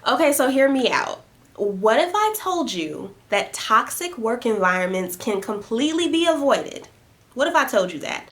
Okay, so hear me out. What if I told you that toxic work environments can completely be avoided? What if I told you that?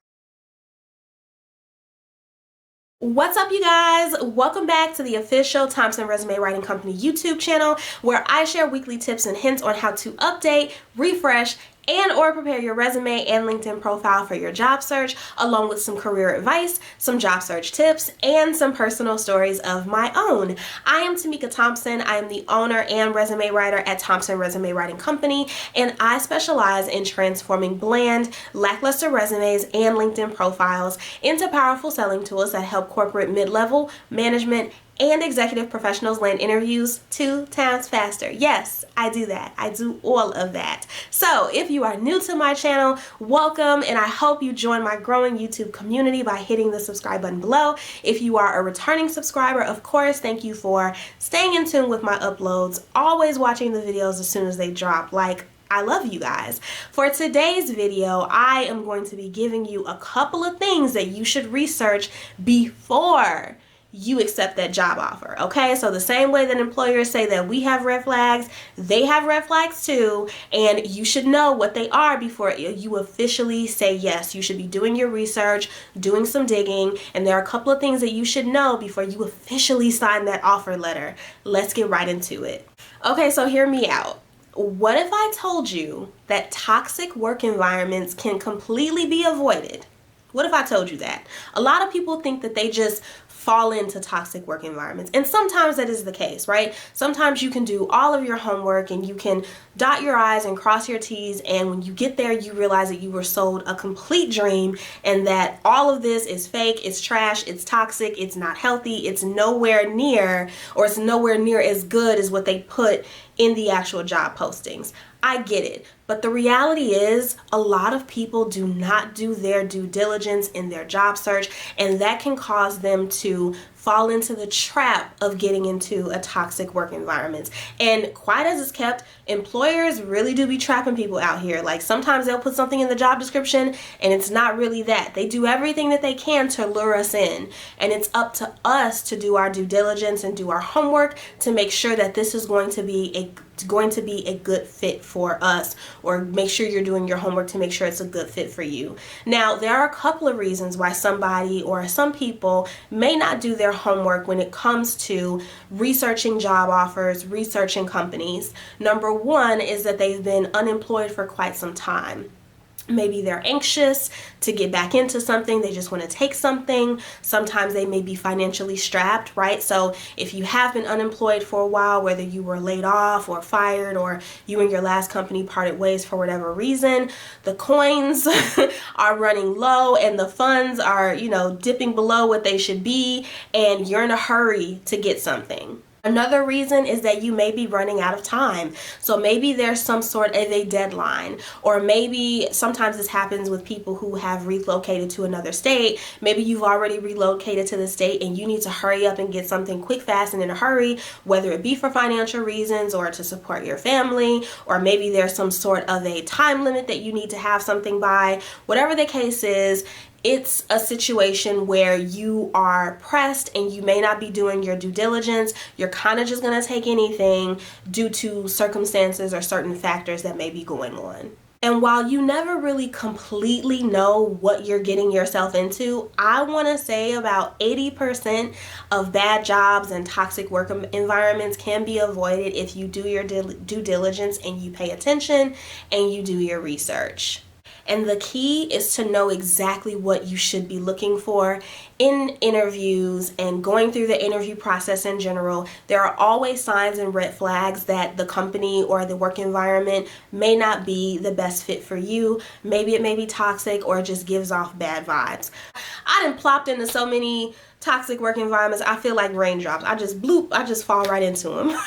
What's up, you guys? Welcome back to the official Thompson Resume Writing Company YouTube channel, where I share weekly tips and hints on how to update, refresh, and or prepare your resume and LinkedIn profile for your job search, along with some career advice, some job search tips, and some personal stories of my own. I am Tamika Thompson. I am the owner and resume writer at Thompson Resume Writing Company, and I specialize in transforming bland, lackluster resumes and LinkedIn profiles into powerful selling tools that help corporate mid-level, management, and executive professionals land interviews 2 times faster. Yes, I do that. I do all of that. So if you are new to my channel, welcome, and I hope you join my growing YouTube community by hitting the subscribe button below. If you are a returning subscriber, of course, thank you for staying in tune with my uploads, always watching the videos as soon as they drop. I love you guys. For today's video, I am going to be giving you a couple of things that you should research before you accept that job offer. Okay, so the same way that employers say that we have red flags, they have red flags too, and you should know what they are before you officially say yes. You should be doing your research, doing some digging, and there are a couple of things that you should know before you officially sign that offer letter. Let's get right into it. Okay, so hear me out. What if I told you that toxic work environments can completely be avoided? What if I told you that? A lot of people think that they just fall into toxic work environments, and sometimes that is the case, right? Sometimes you can do all of your homework and you can dot your I's and cross your T's, and when you get there you realize that you were sold a complete dream and that all of this is fake, it's trash, it's toxic, it's not healthy, it's nowhere near as good as what they put in the actual job postings. I get it, but the reality is a lot of people do not do their due diligence in their job search, and that can cause them to fall into the trap of getting into a toxic work environment. And quite as it's kept, employers really do be trapping people out here. Like, sometimes they'll put something in the job description and it's not really that. They do everything that they can to lure us in, and it's up to us to do our due diligence and do our homework to make sure that this is going to be a good fit for us, or make sure you're doing your homework to make sure it's a good fit for you. Now, there are a couple of reasons why somebody or some people may not do their homework when it comes to researching job offers, researching companies. Number one is that they've been unemployed for quite some time. Maybe they're anxious to get back into something. They just want to take something. Sometimes they may be financially strapped, right? So if you have been unemployed for a while, whether you were laid off or fired, or you and your last company parted ways for whatever reason, the coins are running low and the funds are, dipping below what they should be, and you're in a hurry to get something. Another reason is that you may be running out of time. So maybe there's some sort of a deadline, or maybe sometimes this happens with people who have relocated to another state. Maybe you've already relocated to the state and you need to hurry up and get something quick, fast, and in a hurry, whether it be for financial reasons or to support your family, or maybe there's some sort of a time limit that you need to have something by. Whatever the case is, it's a situation where you are pressed and you may not be doing your due diligence. You're kind of just going to take anything due to circumstances or certain factors that may be going on. And while you never really completely know what you're getting yourself into, I want to say about 80% of bad jobs and toxic work environments can be avoided if you do your due diligence and you pay attention and you do your research. And the key is to know exactly what you should be looking for in interviews and going through the interview process in general. There are always signs and red flags that the company or the work environment may not be the best fit for you. Maybe it may be toxic or it just gives off bad vibes. I done plopped into so many toxic work environments, I feel like raindrops. I just fall right into them.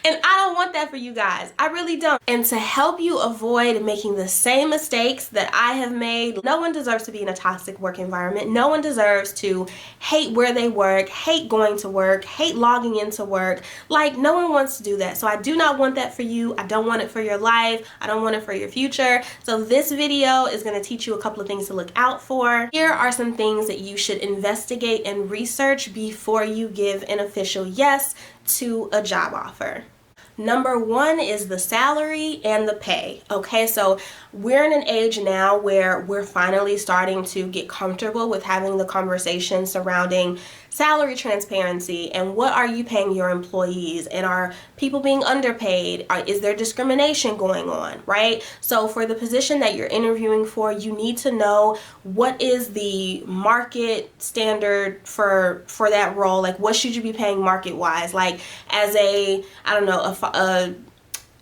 And I don't want that for you guys. I really don't. And to help you avoid making the same mistakes that I have made, no one deserves to be in a toxic work environment. No one deserves to hate where they work, hate going to work, hate logging into work. Like, no one wants to do that. So I do not want that for you. I don't want it for your life. I don't want it for your future. So this video is going to teach you a couple of things to look out for. Here are some things that you should investigate and research before you give an official yes to a job offer. Number one is the salary and the pay. Okay, so we're in an age now where we're finally starting to get comfortable with having the conversation surrounding salary transparency and what are you paying your employees, and are people being underpaid? Is there discrimination going on, right? So for the position that you're interviewing for, you need to know what is the market standard for that role. Like, what should you be paying market wise? Like, as a, I don't know,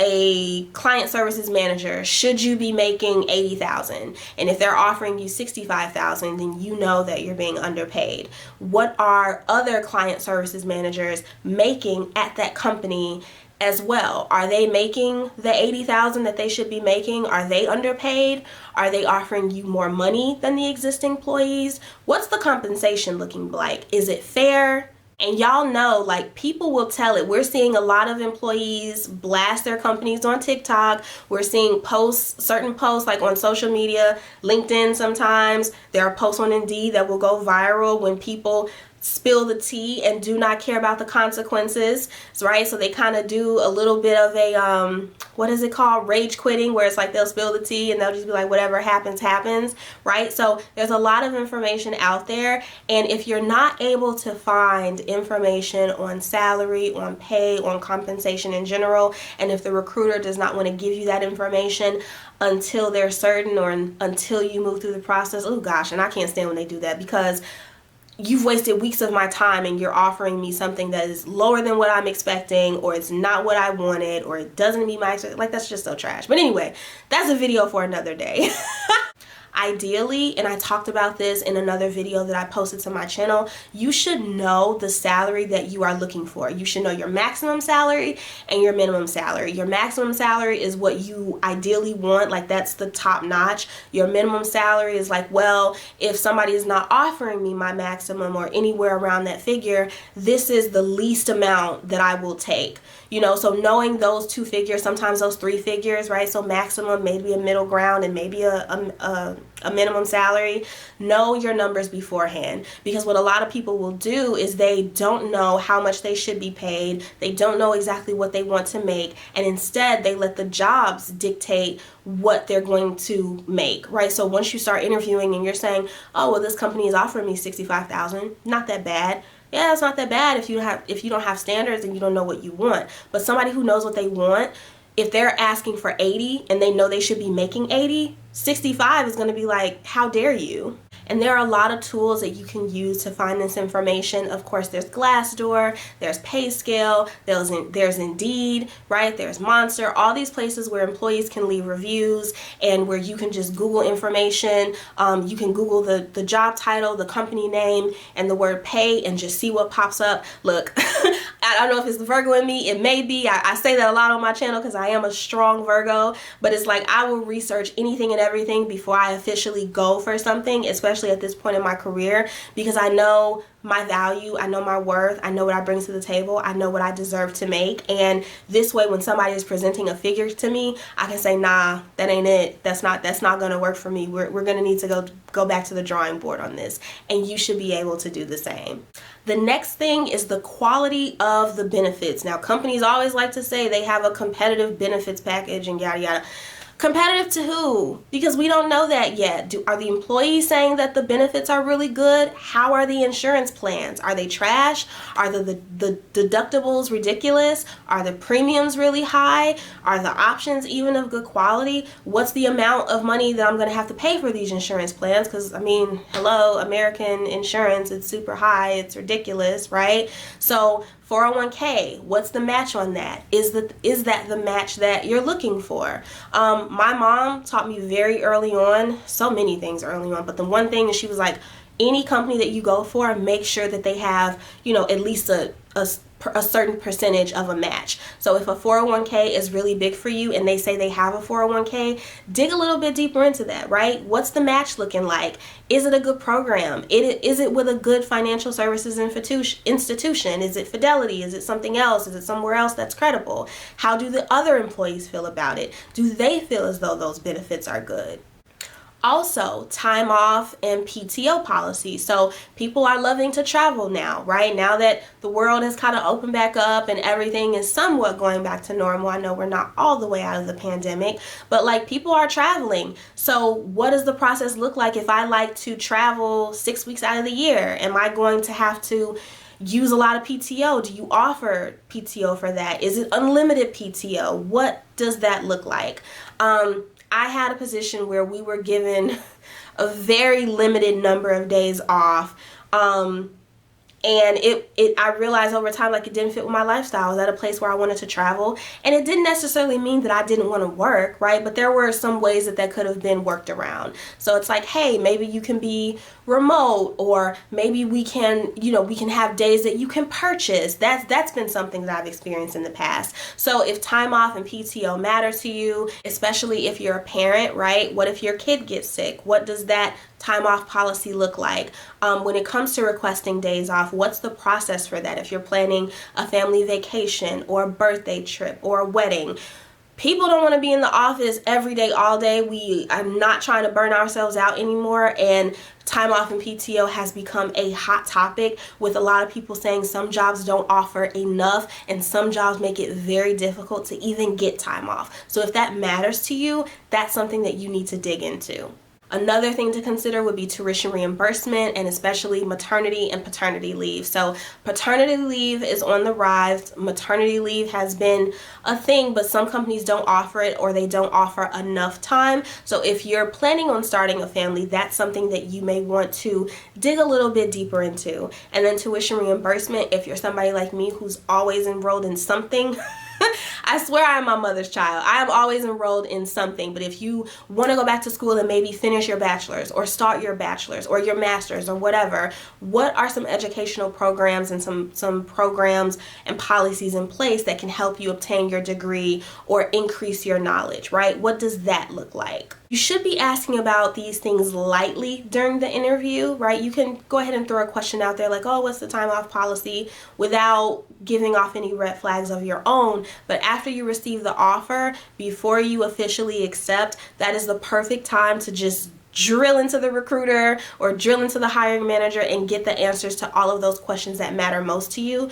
a client services manager, should you be making $80,000? And if they're offering you $65,000, then you know that you're being underpaid. What are other client services managers making at that company as well? Are they making the $80,000 that they should be making? Are they underpaid? Are they offering you more money than the existing employees? What's the compensation looking like? Is it fair? And y'all know, like, people will tell it. We're seeing a lot of employees blast their companies on TikTok. We're seeing posts, certain posts like on social media, LinkedIn sometimes. There are posts on Indeed that will go viral when people spill the tea and do not care about the consequences, right? So they kind of do a little bit of a, what is it called? Rage quitting, where it's like they'll spill the tea and they'll just be like, whatever happens, happens, right? So there's a lot of information out there. And if you're not able to find information on salary, on pay, on compensation in general, and if the recruiter does not want to give you that information until they're certain or until you move through the process, oh gosh, and I can't stand when they do that, because you've wasted weeks of my time and you're offering me something that is lower than what I'm expecting, or it's not what I wanted, or it doesn't meet my expectations. Like, that's just so trash. But anyway, that's a video for another day. Ideally, and I talked about this in another video that I posted to my channel, you should know the salary that you are looking for. You should know your maximum salary and your minimum salary. Your maximum salary is what you ideally want, like that's the top notch. Your minimum salary is like, well, if somebody is not offering me my maximum or anywhere around that figure, this is the least amount that I will take. You know, so knowing those two figures, sometimes those three figures, right? So maximum, maybe a middle ground, and maybe a minimum salary. Know your numbers beforehand, because what a lot of people will do is they don't know how much they should be paid. They don't know exactly what they want to make, and instead they let the jobs dictate what they're going to make, right? So once you start interviewing and you're saying, oh, well, this company is offering me $65,000, not that bad. Yeah, it's not that bad if you don't have standards and you don't know what you want. But somebody who knows what they want, if they're asking for 80 and they know they should be making 80, 65 is going to be like, how dare you? And there are a lot of tools that you can use to find this information. Of course, there's Glassdoor, there's PayScale, there's Indeed, right? There's Monster, all these places where employees can leave reviews and where you can just Google information. You can Google the job title, the company name, and the word pay and just see what pops up. Look, I don't know if it's the Virgo in me. It may be. I say that a lot on my channel because I am a strong Virgo, but it's like I will research anything and everything before I officially go for something, especially at this point in my career, because I know my value, I know my worth, I know what I bring to the table, I know what I deserve to make. And this way, when somebody is presenting a figure to me, I can say, nah, that ain't it. That's not going to work for me. We're going to need to go back to the drawing board on this. And you should be able to do the same. The next thing is the quality of the benefits. Now, companies always like to say they have a competitive benefits package and yada yada. Competitive to who? Because we don't know that yet. Are the employees saying that the benefits are really good? How are the insurance plans? Are they trash? Are the deductibles ridiculous? Are the premiums really high? Are the options even of good quality? What's the amount of money that I'm going to have to pay for these insurance plans? Because, I mean, hello, American insurance, it's super high. It's ridiculous, right? So 401k, what's the match on that? Is that the match that you're looking for? My mom taught me very early on, so many things early on, but the one thing is she was like, any company that you go for, make sure that they have, you know, at least a certain percentage of a match. So if a 401k is really big for you and they say they have a 401k, dig a little bit deeper into that, right? What's the match looking like? Is it a good program? Is it with a good financial services institution? Is it Fidelity? Is it something else? Is it somewhere else that's credible? How do the other employees feel about it? Do they feel as though those benefits are good? Also, time off and PTO policy. So people are loving to travel now, right? Now that the world has kind of opened back up and everything is somewhat going back to normal. I know we're not all the way out of the pandemic, but like people are traveling. So what does the process look like if I like to travel 6 weeks out of the year? Am I going to have to use a lot of PTO? Do you offer PTO for that? Is it unlimited PTO? What does that look like? I had a position where we were given a very limited number of days off. And I realized over time, like, it didn't fit with my lifestyle. I was at a place where I wanted to travel, and it didn't necessarily mean that I didn't want to work, right? But there were some ways that could have been worked around. So it's like, hey, maybe you can be remote, or maybe we can have days that you can purchase. That's been something that I've experienced in the past. So if time off and PTO matter to you, especially if you're a parent, right? What if your kid gets sick? What does that time off policy look like? When it comes to requesting days off, what's the process for that? If you're planning a family vacation or a birthday trip or a wedding, people don't want to be in the office every day, all day. We are not trying to burn ourselves out anymore, and time off and PTO has become a hot topic, with a lot of people saying some jobs don't offer enough and some jobs make it very difficult to even get time off. So if that matters to you, that's something that you need to dig into. Another thing to consider would be tuition reimbursement, and especially maternity and paternity leave. So paternity leave is on the rise. Maternity leave has been a thing, but some companies don't offer it, or they don't offer enough time. So if you're planning on starting a family, that's something that you may want to dig a little bit deeper into. And then tuition reimbursement, if you're somebody like me who's always enrolled in something, I swear I'm my mother's child. I am always enrolled in something. But if you want to go back to school and maybe finish your bachelor's or start your bachelor's or your master's or whatever, what are some educational programs and some programs and policies in place that can help you obtain your degree or increase your knowledge, right? What does that look like? You should be asking about these things lightly during the interview, right? You can go ahead and throw a question out there like, oh, what's the time off policy, without giving off any red flags of your own. But after you receive the offer, before you officially accept, that is the perfect time to just drill into the recruiter or drill into the hiring manager and get the answers to all of those questions that matter most to you.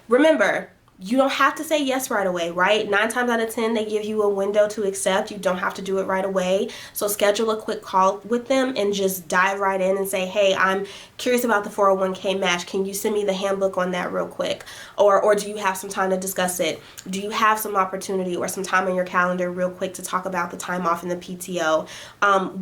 Remember, you don't have to say yes right away, right? 9 times out of 10, they give you a window to accept. You don't have to do it right away. So schedule a quick call with them and just dive right in and say, hey, I'm curious about the 401k match. Can you send me the handbook on that real quick? Or do you have some time to discuss it? Do you have some opportunity or some time on your calendar real quick to talk about the time off and the PTO?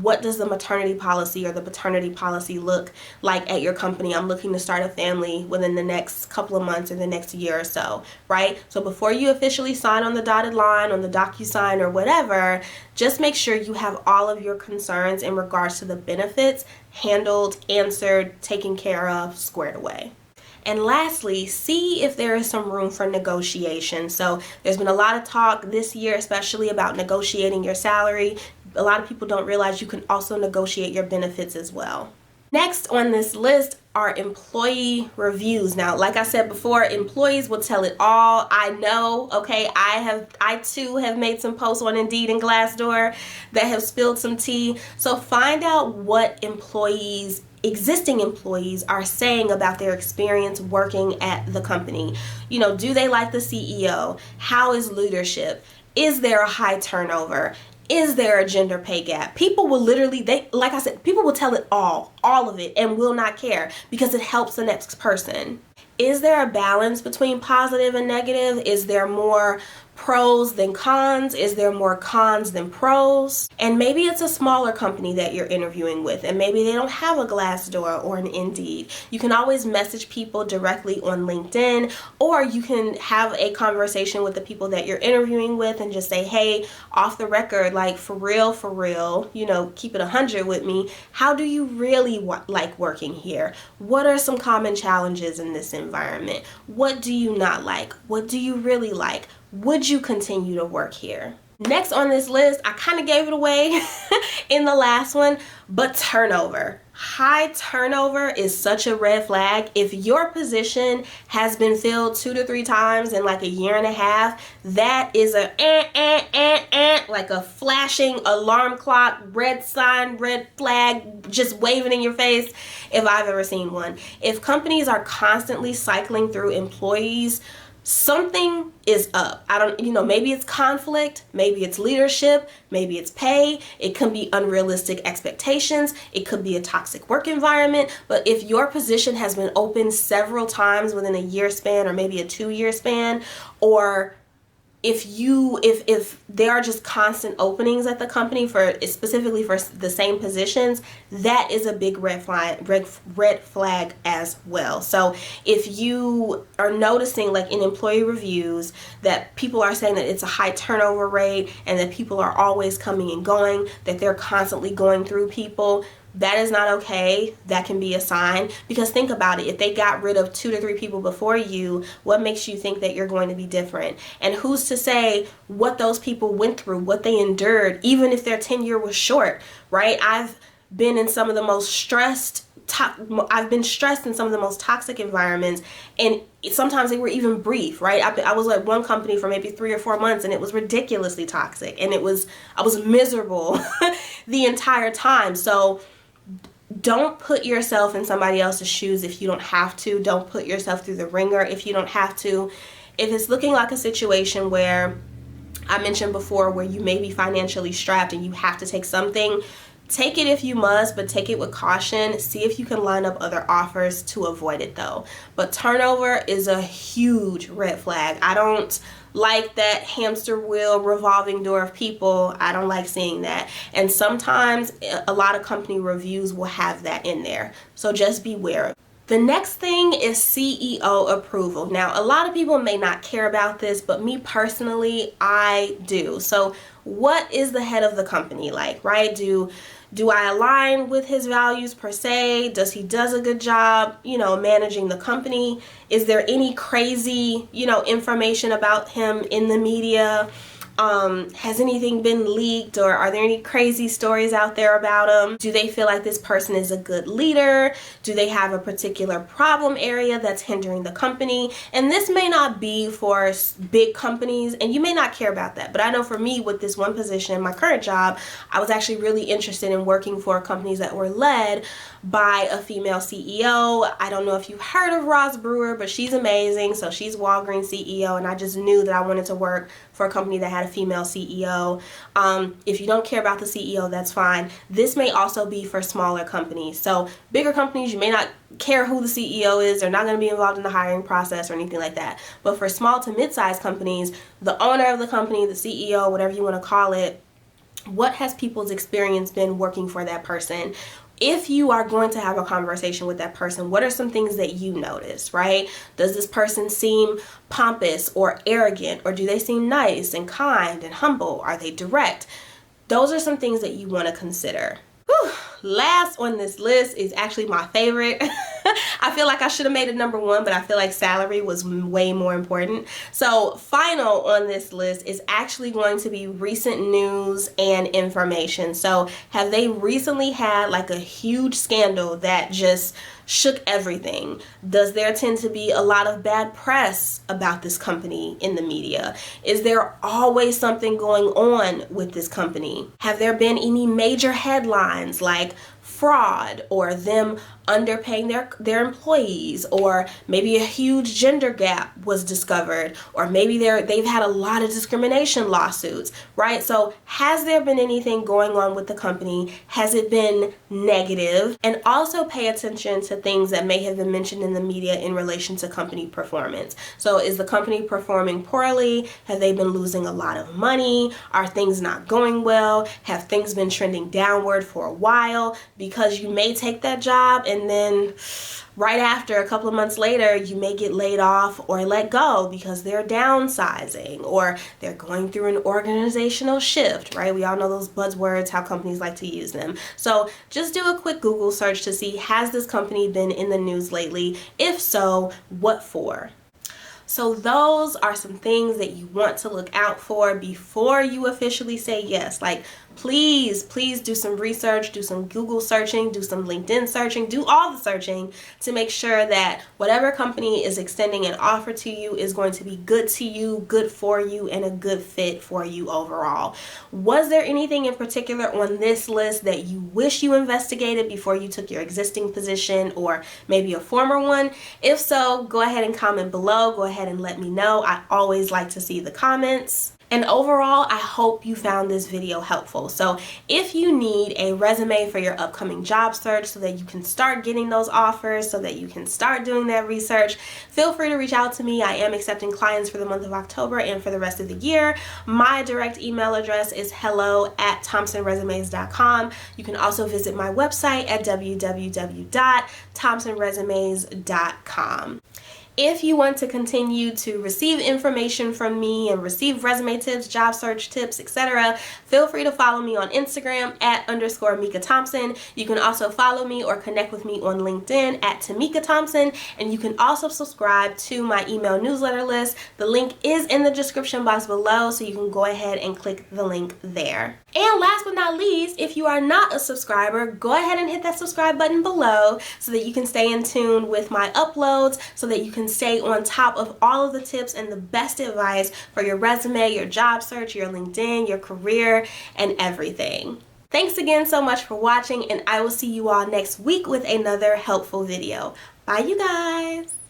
What does the maternity policy or the paternity policy look like at your company? I'm looking to start a family within the next couple of months or the next year or so. Right? So before you officially sign on the dotted line, on the DocuSign or whatever, just make sure you have all of your concerns in regards to the benefits handled, answered, taken care of, squared away. And lastly, see if there is some room for negotiation. So there's been a lot of talk this year, especially about negotiating your salary. A lot of people don't realize you can also negotiate your benefits as well. Next on this list are employee reviews. Now, like I said before, employees will tell it all. I know, okay, I too have made some posts on Indeed and Glassdoor that have spilled some tea. So find out what existing employees are saying about their experience working at the company. You know, do they like the CEO? How is leadership? Is there a high turnover? Is there a gender pay gap? People will literally, like I said, people will tell it all of it, and will not care because it helps the next person. Is there a balance between positive and negative? Is there more pros than cons? Is there more cons than pros? And maybe it's a smaller company that you're interviewing with, and maybe they don't have a Glassdoor or an Indeed. You can always message people directly on LinkedIn, or you can have a conversation with the people that you're interviewing with and just say, hey, off the record, like for real, you know, keep it 100 with me. How do you really like working here? What are some common challenges in this environment? What do you not like? What do you really like? Would you continue to work here? Next on this list, I kind of gave it away in the last one, but turnover. High turnover is such a red flag. If your position has been filled 2 to 3 times in like a year and a half, that is a like a flashing alarm clock, red sign, red flag, just waving in your face if I've ever seen one. If companies are constantly cycling through employees, something is up. Maybe it's conflict, maybe it's leadership, maybe it's pay, it could be unrealistic expectations, it could be a toxic work environment. But if your position has been open several times within a year span or maybe a 2-year span, or if there are just constant openings at the company specifically for the same positions, that is a big red flag as well. So if you are noticing, like in employee reviews, that people are saying that it's a high turnover rate and that people are always coming and going, that they're constantly going through people, that is not okay. That can be a sign, because think about it. If they got rid of 2 to 3 people before you, what makes you think that you're going to be different? And who's to say what those people went through, what they endured, even if their tenure was short, right? I've been stressed in some of the most toxic environments, and sometimes they were even brief, right? I was at one company for maybe 3 or 4 months, and it was ridiculously toxic, and I was miserable the entire time. So don't put yourself in somebody else's shoes if you don't have to. Don't put yourself through the ringer if you don't have to. If it's looking like a situation where I mentioned before, where you may be financially strapped and you have to take something, take it if you must, but take it with caution. See if you can line up other offers to avoid it though. But turnover is a huge red flag. I don't like that hamster wheel revolving door of people. I don't like seeing that. And sometimes a lot of company reviews will have that in there. So just beware. The next thing is CEO approval. Now, a lot of people may not care about this, but me personally, I do. So what is the head of the company like, right? Do I align with his values per se? Does he does a good job, managing the company? Is there any crazy, information about him in the media? Has anything been leaked, or are there any crazy stories out there about him? Do they feel like this person is a good leader? Do they have a particular problem area that's hindering the company? And this may not be for big companies, and you may not care about that. But I know for me, with this one position, my current job, I was actually really interested in working for companies that were led by a female CEO. I don't know if you've heard of Roz Brewer, but she's amazing. So she's Walgreens CEO, and I just knew that I wanted to work for a company that had a female CEO. If you don't care about the CEO, that's fine. This may also be for smaller companies. So bigger companies, you may not care who the CEO is. They're not going to be involved in the hiring process or anything like that. But for small to mid-sized companies, the owner of the company, the CEO, whatever you want to call it, what has people's experience been working for that person? If you are going to have a conversation with that person, what are some things that you notice, right? Does this person seem pompous or arrogant, or do they seem nice and kind and humble? Are they direct? Those are some things that you want to consider. Whew. Last on this list is actually my favorite. I feel like I should have made it number 1, but I feel like salary was way more important. So final on this list is actually going to be recent news and information. So have they recently had like a huge scandal that just shook everything? Does there tend to be a lot of bad press about this company in the media? Is there always something going on with this company? Have there been any major headlines like fraud, or them underpaying their employees, or maybe a huge gender gap was discovered, or maybe they've had a lot of discrimination lawsuits, right? So has there been anything going on with the company? Has it been negative? And also pay attention to things that may have been mentioned in the media in relation to company performance. So is the company performing poorly? Have they been losing a lot of money? Are things not going well? Have things been trending downward for a while? Because you may take that job and then right after, a couple of months later, you may get laid off or let go because they're downsizing or they're going through an organizational shift, right? We all know those buzzwords, how companies like to use them. So just do a quick Google search to see, has this company been in the news lately? If so, what for? So those are some things that you want to look out for before you officially say yes. Like, please do some research, do some Google searching, do some LinkedIn searching, do all the searching to make sure that whatever company is extending an offer to you is going to be good to you, good for you, and a good fit for you overall. Was there anything in particular on this list that you wish you investigated before you took your existing position or maybe a former one? If so, go ahead and comment below. Go ahead and let me know. I always like to see the comments. And overall, I hope you found this video helpful. So if you need a resume for your upcoming job search so that you can start getting those offers, so that you can start doing that research, feel free to reach out to me. I am accepting clients for the month of October and for the rest of the year. My direct email address is hello@thompsonresumes.com. You can also visit my website at www.thompsonresumes.com. If you want to continue to receive information from me and receive resume tips, job search tips, etc., feel free to follow me on Instagram @_Mika Thompson. You can also follow me or connect with me on LinkedIn @Tamika Thompson, and you can also subscribe to my email newsletter list. The link is in the description box below, so you can go ahead and click the link there. And last but not least, if you are not a subscriber, go ahead and hit that subscribe button below so that you can stay in tune with my uploads, so that you can stay on top of all of the tips and the best advice for your resume, your job search, your LinkedIn, your career, and everything. Thanks again so much for watching, and I will see you all next week with another helpful video. Bye, you guys.